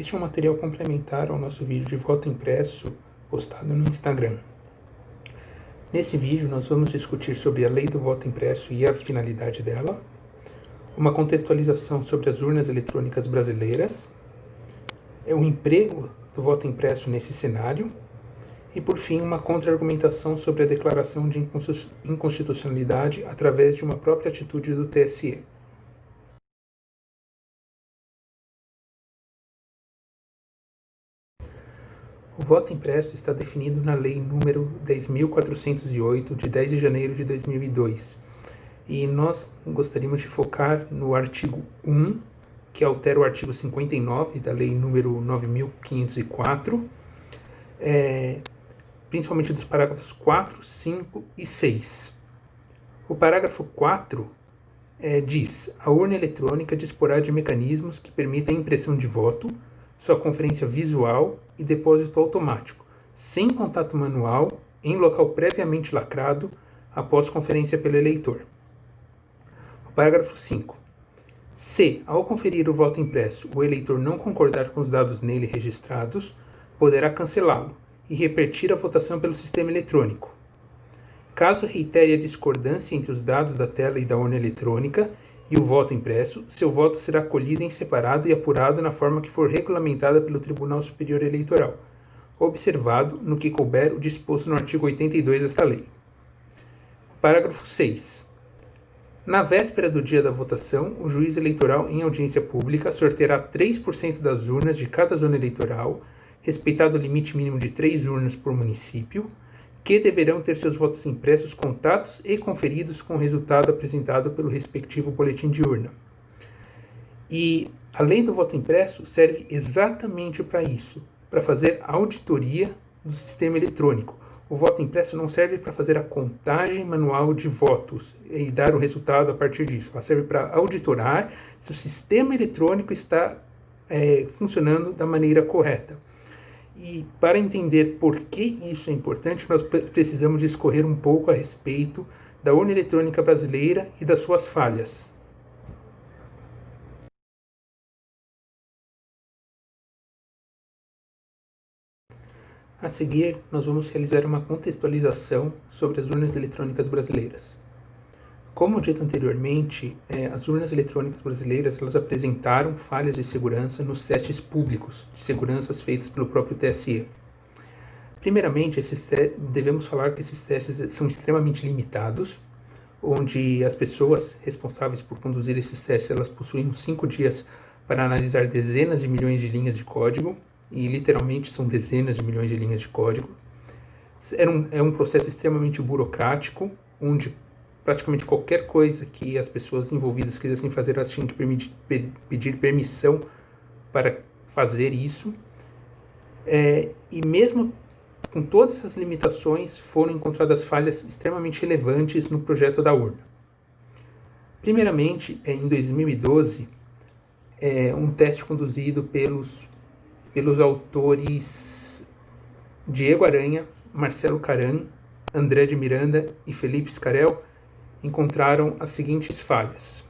Este é um material complementar ao nosso vídeo de voto impresso postado no Instagram. Nesse vídeo nós vamos discutir sobre a lei do voto impresso e a finalidade dela, uma contextualização sobre as urnas eletrônicas brasileiras, o emprego do voto impresso nesse cenário e, por fim, uma contra-argumentação sobre a declaração de inconstitucionalidade através de uma própria atitude do TSE. O voto impresso está definido na Lei nº 10.408, de 10 de janeiro de 2002, e nós gostaríamos de focar no artigo 1, que altera o artigo 59 da Lei nº 9.504, principalmente dos parágrafos 4, 5 e 6. O parágrafo 4 diz: a urna eletrônica disporá de mecanismos que permitem a impressão de voto, sua conferência visual e depósito automático, sem contato manual, em local previamente lacrado, após conferência pelo eleitor. O parágrafo 5. Se, ao conferir o voto impresso, o eleitor não concordar com os dados nele registrados, poderá cancelá-lo e repetir a votação pelo sistema eletrônico. Caso reitere a discordância entre os dados da tela e da urna eletrônica e o voto impresso, seu voto será colhido em separado e apurado na forma que for regulamentada pelo Tribunal Superior Eleitoral, observado, no que couber, o disposto no artigo 82 desta lei. Parágrafo 6. Na véspera do dia da votação, o juiz eleitoral, em audiência pública, sorteará 3% das urnas de cada zona eleitoral, respeitado o limite mínimo de 3 urnas por município, que deverão ter seus votos impressos contados e conferidos com o resultado apresentado pelo respectivo boletim de urna. E a lei do voto impresso serve exatamente para isso, para fazer auditoria do sistema eletrônico. O voto impresso não serve para fazer a contagem manual de votos e dar o resultado a partir disso. Ela serve para auditorar se o sistema eletrônico está funcionando da maneira correta. E para entender por que isso é importante, nós precisamos discorrer um pouco a respeito da urna eletrônica brasileira e das suas falhas. A seguir, nós vamos realizar uma contextualização sobre as urnas eletrônicas brasileiras. Como dito anteriormente, as urnas eletrônicas brasileiras elas apresentaram falhas de segurança nos testes públicos de segurança feitos pelo próprio TSE. Primeiramente, devemos falar que esses testes são extremamente limitados, onde as pessoas responsáveis por conduzir esses testes elas possuem 5 dias para analisar dezenas de milhões de linhas de código, e literalmente são dezenas de milhões de linhas de código. É um processo extremamente burocrático, onde praticamente qualquer coisa que as pessoas envolvidas quisessem fazer, elas tinham que pedir permissão para fazer isso. E mesmo com todas essas limitações, foram encontradas falhas extremamente relevantes no projeto da urna. Primeiramente, em 2012, um teste conduzido pelos autores Diego Aranha, Marcelo Caram, André de Miranda e Felipe Scarel, encontraram as seguintes falhas.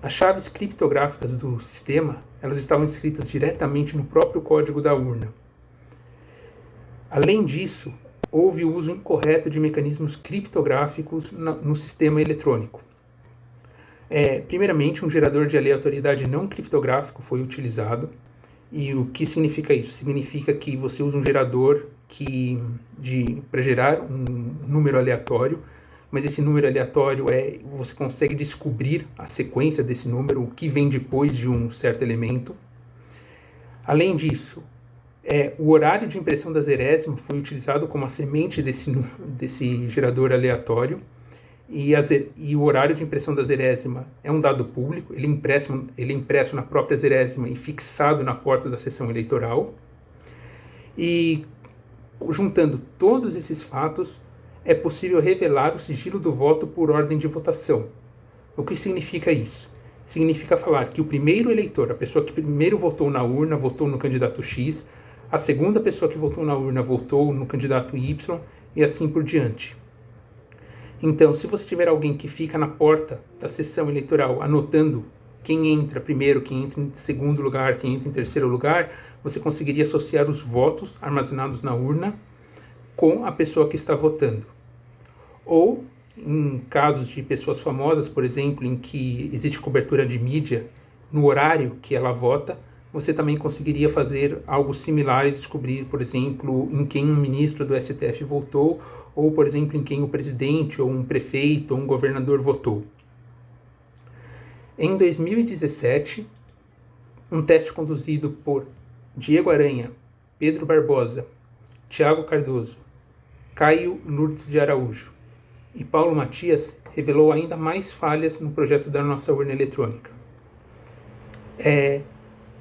As chaves criptográficas do sistema elas estavam escritas diretamente no próprio código da urna. Além disso, houve o uso incorreto de mecanismos criptográficos no sistema eletrônico. Primeiramente, um gerador de aleatoriedade não criptográfico foi utilizado. E o que significa isso? Significa que você usa um gerador para gerar um número aleatório, mas esse número aleatório você consegue descobrir a sequência desse número, o que vem depois de um certo elemento. Além disso, o horário de impressão da zerésima foi utilizado como a semente desse gerador aleatório, e o horário de impressão da zerésima é um dado público, ele é impresso na própria zerésima e fixado na porta da sessão eleitoral. E juntando todos esses fatos, é possível revelar o sigilo do voto por ordem de votação. O que significa isso? Significa falar que o primeiro eleitor, a pessoa que primeiro votou na urna, votou no candidato X, a segunda pessoa que votou na urna votou no candidato Y, e assim por diante. Então, se você tiver alguém que fica na porta da sessão eleitoral anotando quem entra primeiro, quem entra em segundo lugar, quem entra em terceiro lugar, você conseguiria associar os votos armazenados na urna com a pessoa que está votando. Ou, em casos de pessoas famosas, por exemplo, em que existe cobertura de mídia no horário que ela vota, você também conseguiria fazer algo similar e descobrir, por exemplo, em quem um ministro do STF votou, ou, por exemplo, em quem o presidente, ou um prefeito, ou um governador votou. Em 2017, um teste conduzido por Diego Aranha, Pedro Barbosa, Tiago Cardoso, Caio Lourdes de Araújo e Paulo Matias revelou ainda mais falhas no projeto da nossa urna eletrônica.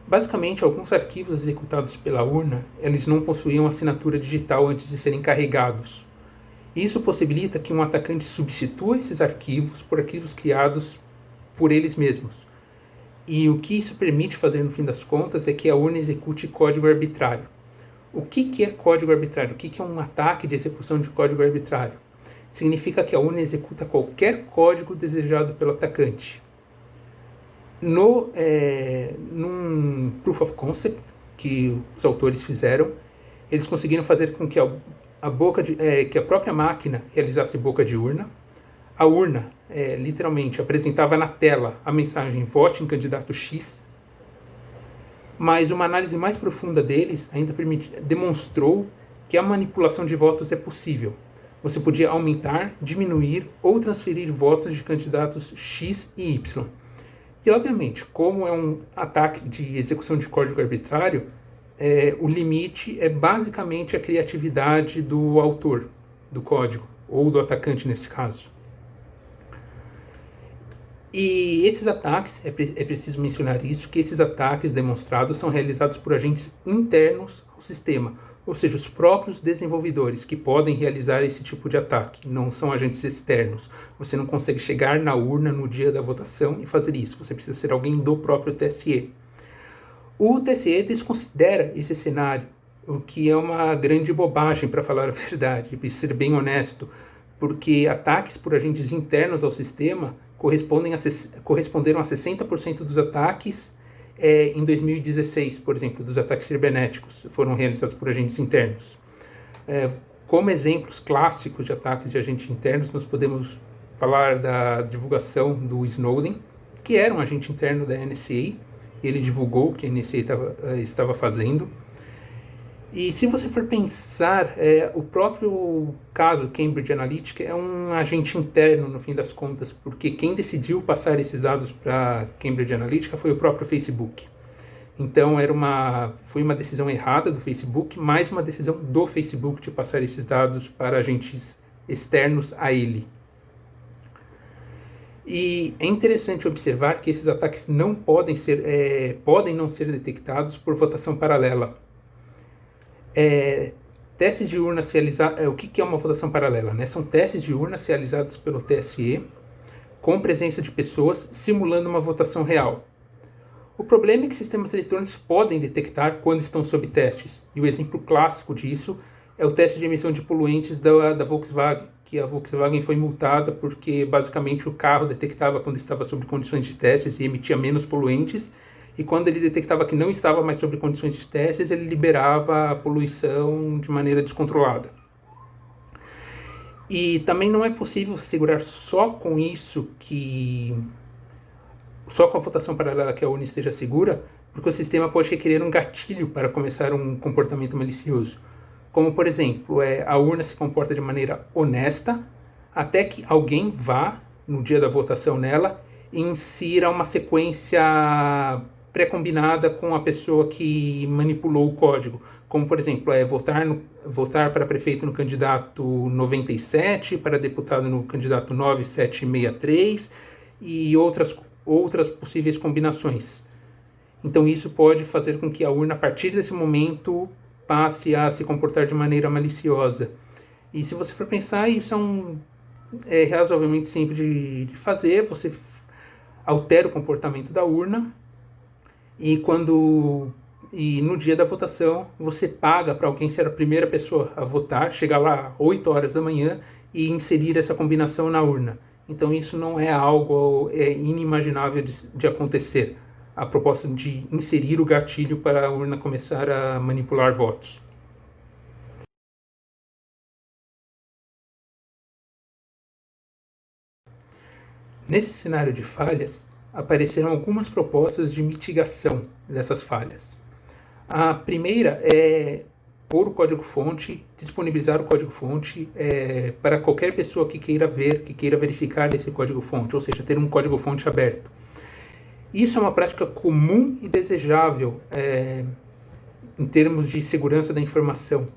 Basicamente, alguns arquivos executados pela urna, eles não possuíam assinatura digital antes de serem carregados. Isso possibilita que um atacante substitua esses arquivos por arquivos criados por eles mesmos. E o que isso permite fazer, no fim das contas, é que a urna execute código arbitrário. O que é código arbitrário? O que é um ataque de execução de código arbitrário? Significa que a urna executa qualquer código desejado pelo atacante. Num Proof of Concept que os autores fizeram, eles conseguiram fazer com que que a própria máquina realizasse boca de urna. A urna, literalmente, apresentava na tela a mensagem "vote em candidato X", mas uma análise mais profunda deles ainda demonstrou que a manipulação de votos é possível. Você podia aumentar, diminuir ou transferir votos de candidatos X e Y. E, obviamente, como é um ataque de execução de código arbitrário, o limite é basicamente a criatividade do autor do código, ou do atacante nesse caso. E esses ataques, é preciso mencionar isso, que esses ataques demonstrados são realizados por agentes internos ao sistema, ou seja, os próprios desenvolvedores que podem realizar esse tipo de ataque, não são agentes externos. Você não consegue chegar na urna no dia da votação e fazer isso, você precisa ser alguém do próprio TSE. O TSE desconsidera esse cenário, o que é uma grande bobagem, para falar a verdade, para ser bem honesto, porque ataques por agentes internos ao sistema corresponderam a 60% dos ataques em 2016, por exemplo, dos ataques cibernéticos, foram realizados por agentes internos. Como exemplos clássicos de ataques de agentes internos, nós podemos falar da divulgação do Snowden, que era um agente interno da NSA, ele divulgou o que a NSA estava fazendo. E se você for pensar, o próprio caso Cambridge Analytica é um agente interno, no fim das contas, porque quem decidiu passar esses dados para Cambridge Analytica foi o próprio Facebook. Então foi uma decisão errada do Facebook, mais uma decisão do Facebook de passar esses dados para agentes externos a ele. E é interessante observar que esses ataques podem não ser detectados por votação paralela. Testes de urna realizados. O que é uma votação paralela? Né? São testes de urnas realizados pelo TSE com presença de pessoas simulando uma votação real. O problema é que sistemas eletrônicos podem detectar quando estão sob testes, e o exemplo clássico disso é o teste de emissão de poluentes da Volkswagen, que a Volkswagen foi multada porque basicamente o carro detectava quando estava sob condições de testes e emitia menos poluentes, e quando ele detectava que não estava mais sob condições de testes, ele liberava a poluição de maneira descontrolada. E também não é possível segurar só com isso só com a votação paralela que a urna esteja segura, porque o sistema pode requerer um gatilho para começar um comportamento malicioso. Como, por exemplo, a urna se comporta de maneira honesta até que alguém vá, no dia da votação nela, e insira uma sequência pré-combinada com a pessoa que manipulou o código. Como, por exemplo, votar para prefeito no candidato 97, para deputado no candidato 9763 e outras possíveis combinações. Então isso pode fazer com que a urna, a partir desse momento, passe a se comportar de maneira maliciosa. E se você for pensar, isso é razoavelmente simples de fazer. Você altera o comportamento da urna e no dia da votação você paga para alguém ser a primeira pessoa a votar, chegar lá às 8 horas da manhã e inserir essa combinação na urna. Então isso não é algo inimaginável de acontecer, a proposta de inserir o gatilho para a urna começar a manipular votos. Nesse cenário de falhas, apareceram algumas propostas de mitigação dessas falhas. A primeira é pôr o código-fonte, disponibilizar o código-fonte para qualquer pessoa que queira ver, que queira verificar esse código-fonte, ou seja, ter um código-fonte aberto. Isso é uma prática comum e desejável em termos de segurança da informação.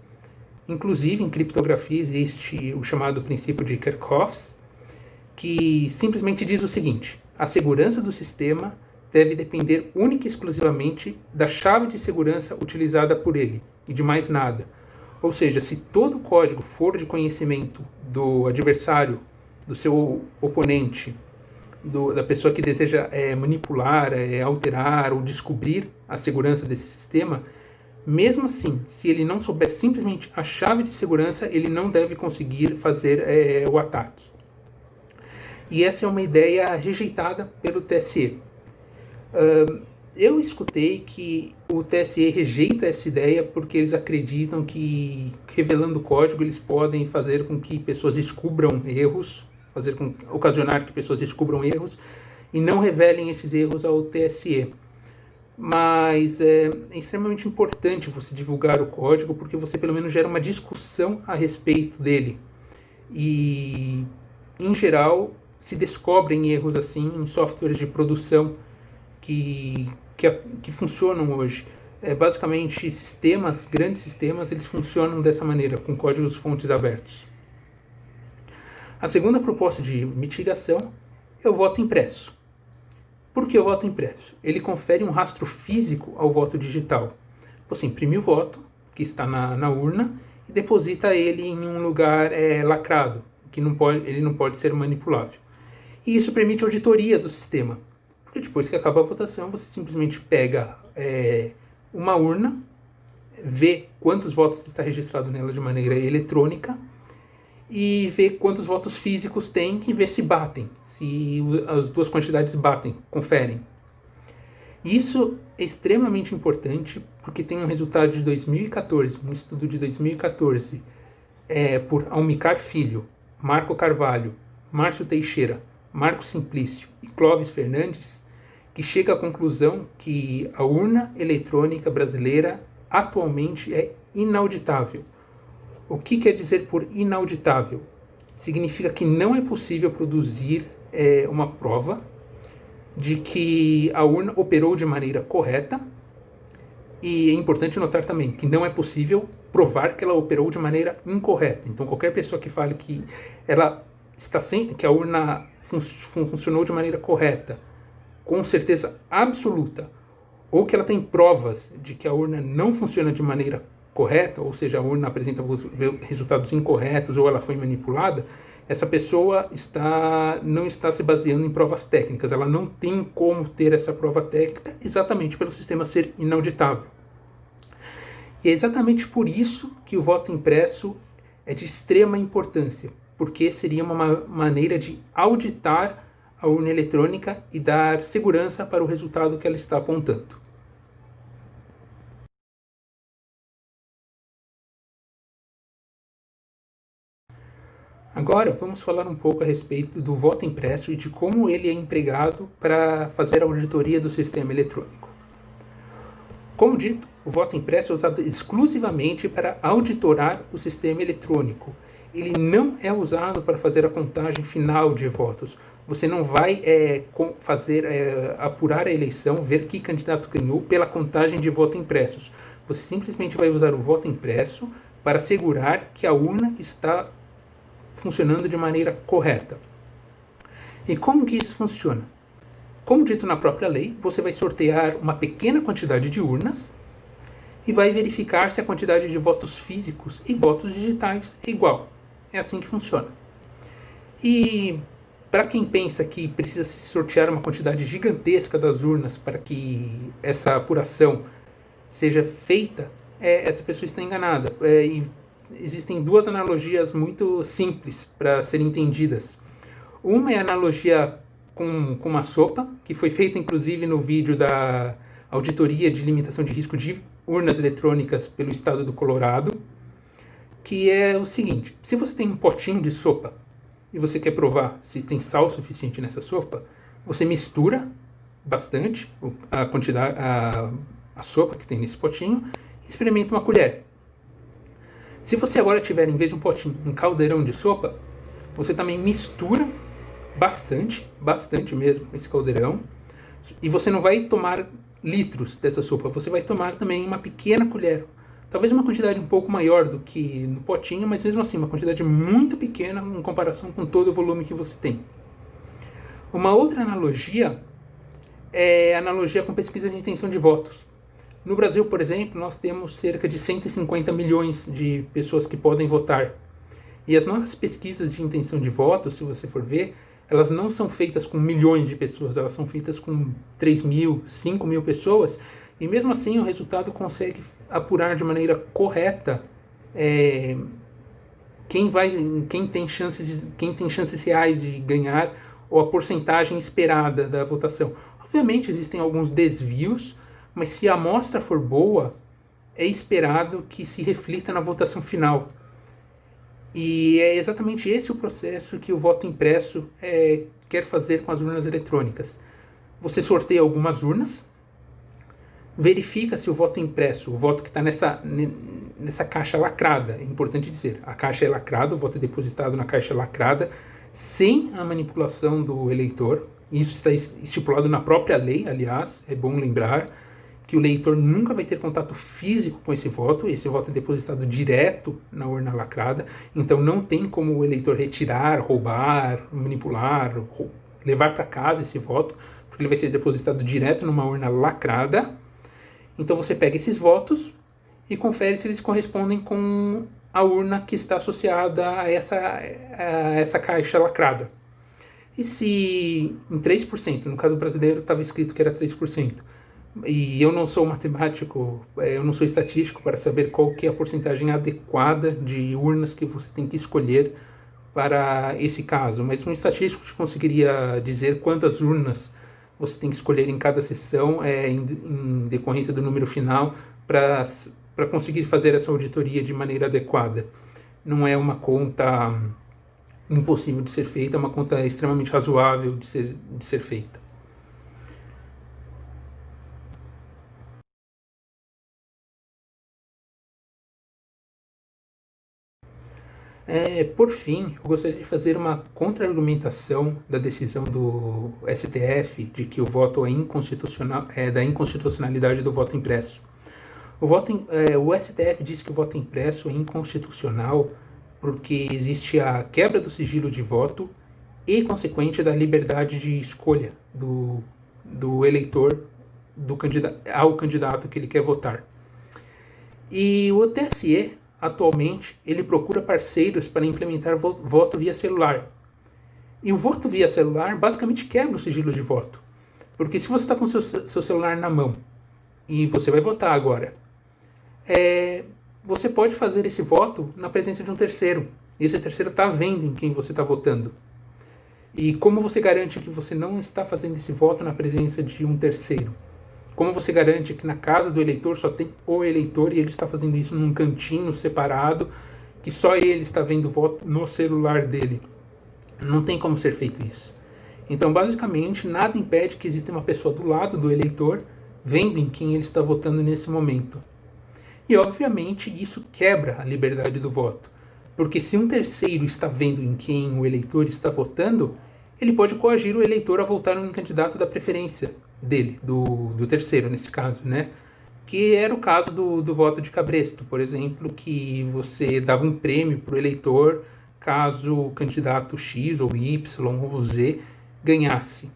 Inclusive, em criptografia existe o chamado princípio de Kerckhoffs, que simplesmente diz o seguinte: a segurança do sistema deve depender única e exclusivamente da chave de segurança utilizada por ele e de mais nada. Ou seja, se todo o código for de conhecimento do adversário, do seu oponente, da pessoa que deseja manipular, alterar ou descobrir a segurança desse sistema, mesmo assim, se ele não souber simplesmente a chave de segurança, ele não deve conseguir fazer o ataque. E essa é uma ideia rejeitada pelo TSE. Eu escutei que o TSE rejeita essa ideia porque eles acreditam que, revelando o código, eles podem fazer com que pessoas descubram erros, ocasionar que pessoas descubram erros e não revelem esses erros ao TSE. Mas é extremamente importante você divulgar o código porque você pelo menos gera uma discussão a respeito dele. E, em geral, se descobrem erros assim em softwares de produção que funcionam hoje. Basicamente, grandes sistemas, eles funcionam dessa maneira, com códigos-fontes abertos. A segunda proposta de mitigação é o voto impresso. Por que o voto impresso? Ele confere um rastro físico ao voto digital. Você imprime o voto, que está na urna, e deposita ele em um lugar lacrado, que ele não pode ser manipulável. E isso permite a auditoria do sistema. Porque depois que acaba a votação, você simplesmente pega uma urna, vê quantos votos está registrado nela de maneira eletrônica e vê quantos votos físicos tem e vê se batem, se as duas quantidades batem, conferem. Isso é extremamente importante porque tem um resultado de 2014, um estudo de 2014, por Almicar Filho, Marco Carvalho, Márcio Teixeira, Marco Simplício e Clóvis Fernandes, que chega à conclusão que a urna eletrônica brasileira atualmente é inauditável. O que quer dizer por inauditável? Significa que não é possível produzir uma prova de que a urna operou de maneira correta, e é importante notar também que não é possível provar que ela operou de maneira incorreta. Então, qualquer pessoa que fale que que a urna funcionou de maneira correta, com certeza absoluta, ou que ela tem provas de que a urna não funciona de maneira correta, ou seja, a urna apresenta resultados incorretos ou ela foi manipulada, essa pessoa não está se baseando em provas técnicas, ela não tem como ter essa prova técnica exatamente pelo sistema ser inauditável. E é exatamente por isso que o voto impresso é de extrema importância, porque seria uma maneira de auditar a urna eletrônica e dar segurança para o resultado que ela está apontando. Agora vamos falar um pouco a respeito do voto impresso e de como ele é empregado para fazer a auditoria do sistema eletrônico. Como dito, o voto impresso é usado exclusivamente para auditorar o sistema eletrônico. Ele não é usado para fazer a contagem final de votos. Você não vai apurar a eleição, ver que candidato ganhou pela contagem de votos impressos. Você simplesmente vai usar o voto impresso para assegurar que a urna está funcionando de maneira correta. E como que isso funciona? Como dito na própria lei, você vai sortear uma pequena quantidade de urnas e vai verificar se a quantidade de votos físicos e votos digitais é igual. É assim que funciona. E para quem pensa que precisa se sortear uma quantidade gigantesca das urnas para que essa apuração seja feita, essa pessoa está enganada. E existem duas analogias muito simples para serem entendidas. Uma é a analogia com uma sopa, que foi feita inclusive no vídeo da Auditoria de Limitação de Risco de Urnas Eletrônicas pelo Estado do Colorado, que é o seguinte: se você tem um potinho de sopa e você quer provar se tem sal suficiente nessa sopa, você mistura bastante a quantidade, a sopa que tem nesse potinho, e experimenta uma colher. Se você agora tiver, em vez de um potinho, um caldeirão de sopa, você também mistura bastante mesmo esse caldeirão, e você não vai tomar litros dessa sopa, você vai tomar também uma pequena colher, talvez uma quantidade um pouco maior do que no potinho, mas mesmo assim uma quantidade muito pequena em comparação com todo o volume que você tem. Uma outra analogia é a analogia com pesquisa de intenção de votos. No Brasil, por exemplo, nós temos cerca de 150 milhões de pessoas que podem votar. E as nossas pesquisas de intenção de voto, se você for ver, elas não são feitas com milhões de pessoas, elas são feitas com 3 mil, 5 mil pessoas, e mesmo assim o resultado consegue apurar de maneira correta quem tem chances reais de ganhar, ou a porcentagem esperada da votação. Obviamente existem alguns desvios, mas se a amostra for boa, é esperado que se reflita na votação final. E é exatamente esse o processo que o voto impresso quer fazer com as urnas eletrônicas. Você sorteia algumas urnas, verifica se o voto impresso, o voto que está nessa caixa lacrada, é importante dizer, a caixa é lacrada, o voto é depositado na caixa lacrada, sem a manipulação do eleitor. Isso está estipulado na própria lei, aliás, é bom lembrar que o eleitor nunca vai ter contato físico com esse voto é depositado direto na urna lacrada, então não tem como o eleitor retirar, roubar, manipular, levar para casa esse voto, porque ele vai ser depositado direto numa urna lacrada. Então você pega esses votos e confere se eles correspondem com a urna que está associada a essa caixa lacrada. E se em 3%, no caso brasileiro estava escrito que era 3%, e eu não sou matemático, eu não sou estatístico para saber qual que é a porcentagem adequada de urnas que você tem que escolher para esse caso, mas um estatístico te conseguiria dizer quantas urnas você tem que escolher em cada sessão, em decorrência do número final, para conseguir fazer essa auditoria de maneira adequada. Não é uma conta impossível de ser feita, é uma conta extremamente razoável de ser feita. Por fim, eu gostaria de fazer uma contra-argumentação da decisão do STF de que o voto é inconstitucional, da inconstitucionalidade do voto impresso. O STF diz que o voto impresso é inconstitucional porque existe a quebra do sigilo de voto e consequente da liberdade de escolha do eleitor ao candidato que ele quer votar. E o TSE, atualmente, ele procura parceiros para implementar voto via celular. E o voto via celular basicamente quebra o sigilo de voto. Porque se você está com seu celular na mão e você vai votar agora, você pode fazer esse voto na presença de um terceiro. E esse terceiro está vendo em quem você está votando. E como você garante que você não está fazendo esse voto na presença de um terceiro? Como você garante que na casa do eleitor só tem o eleitor e ele está fazendo isso num cantinho separado, que só ele está vendo o voto no celular dele? Não tem como ser feito isso. Então, basicamente, nada impede que exista uma pessoa do lado do eleitor vendo em quem ele está votando nesse momento. E, obviamente, isso quebra a liberdade do voto. Porque se um terceiro está vendo em quem o eleitor está votando, ele pode coagir o eleitor a votar em um candidato da preferência dele, do terceiro nesse caso, né? Que era o caso do voto de cabresto, por exemplo, que você dava um prêmio para o eleitor caso o candidato X ou Y ou Z ganhasse.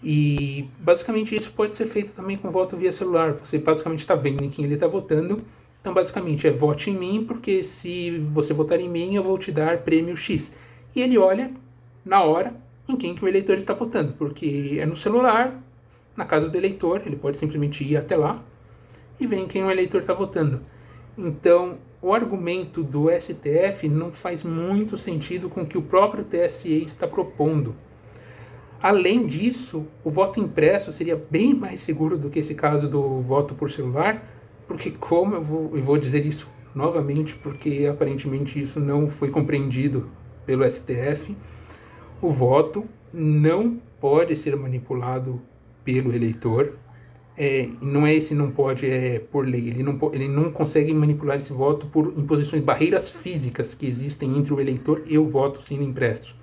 E basicamente isso pode ser feito também com voto via celular. Você basicamente está vendo em quem ele está votando. Então basicamente vote em mim, porque se você votar em mim eu vou te dar prêmio X. E ele olha na hora em quem que o eleitor está votando, porque é no celular, na casa do eleitor, ele pode simplesmente ir até lá e ver em quem o eleitor está votando. Então o argumento do STF não faz muito sentido com o que o próprio TSE está propondo. Além disso, o voto impresso seria bem mais seguro do que esse caso do voto por celular, porque como eu vou dizer isso novamente, porque aparentemente isso não foi compreendido pelo STF, o voto não pode ser manipulado pelo eleitor. Não é esse não pode, é por lei. Ele não consegue manipular esse voto por imposições, barreiras físicas que existem entre o eleitor e o voto sendo impresso.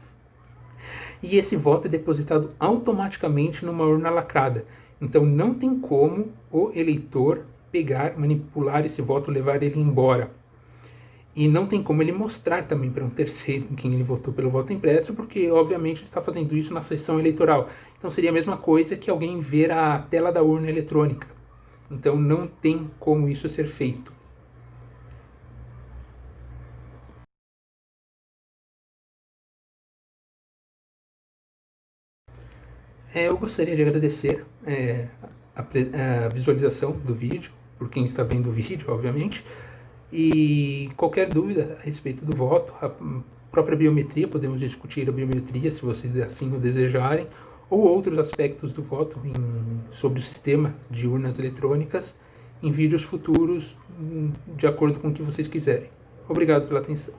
E esse voto é depositado automaticamente numa urna lacrada. Então não tem como o eleitor pegar, manipular esse voto, levar ele embora. E não tem como ele mostrar também para um terceiro em quem ele votou pelo voto impresso, porque obviamente ele está fazendo isso na sessão eleitoral. Então seria a mesma coisa que alguém ver a tela da urna eletrônica. Então não tem como isso ser feito. Eu gostaria de agradecer a visualização do vídeo, por quem está vendo o vídeo, obviamente. E qualquer dúvida a respeito do voto, a própria biometria, podemos discutir a biometria se vocês assim o desejarem, ou outros aspectos do voto sobre o sistema de urnas eletrônicas em vídeos futuros, de acordo com o que vocês quiserem. Obrigado pela atenção.